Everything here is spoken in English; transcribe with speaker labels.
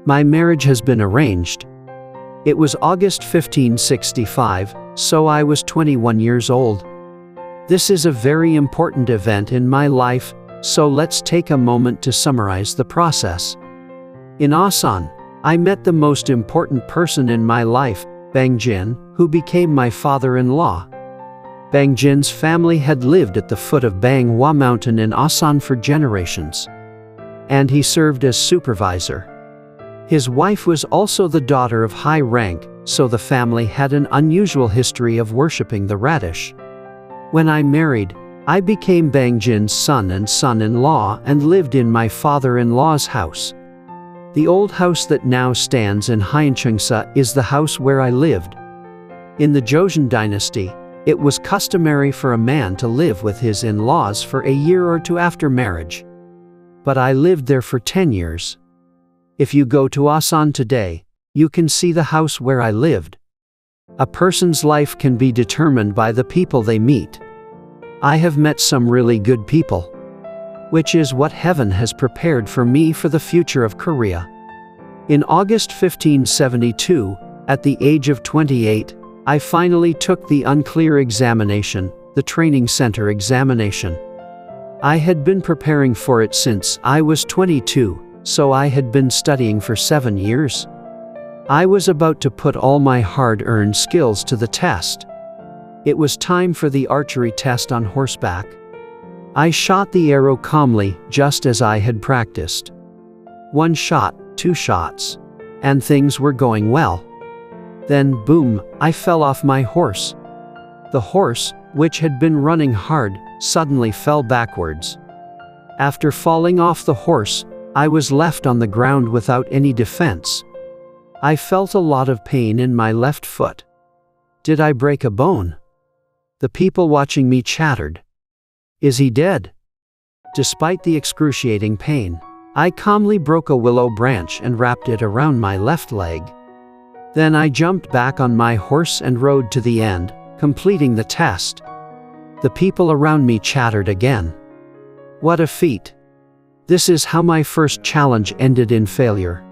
Speaker 1: My marriage has been arranged. It was August 1565, so I was 21 years old. This is a very important event in my life, so let's take a moment to summarize the process. In Asan, I met the most important person in my life, Bang-jin, who became my father-in-law. Bang-jin's family had lived at the foot of Bang-hwa Mountain in Asan for generations, and he served as supervisor. His wife was also the daughter of high rank, so the family had an unusual history of worshipping the radish. When I married, I became Bang-jin's son and son-in-law and lived in my father-in-law's house. The old house that now stands in Hyecheongsa is the house where I lived. In the Joseon dynasty, it was customary for a man to live with his in-laws for a year or two after marriage. But I lived there for 10 years. If you go to Asan today, you can see the house where I lived. A person's life can be determined by the people they meet. I have met some really good people, which is what heaven has prepared for me for the future of Korea. In August 1572, at the age of 28, I finally took the unclear examination, the training center examination. I had been preparing for it since I was 22, so I had been studying for 7 years. I was about to put all my hard-earned skills to the test. It was time for the archery test on horseback. I shot the arrow calmly, just as I had practiced. 1 shot, 2 shots, and things were going well. Then, boom, I fell off my horse. The horse, which had been running hard, suddenly fell backwards. After falling off the horse, I was left on the ground without any defense. I felt a lot of pain in my left foot. Did I break a bone? The people watching me chattered. Is he dead? Despite the excruciating pain, I calmly broke a willow branch and wrapped it around my left leg. Then I jumped back on my horse and rode to the end, completing the test. The people around me chattered again. What a feat! This is how my first challenge ended in failure.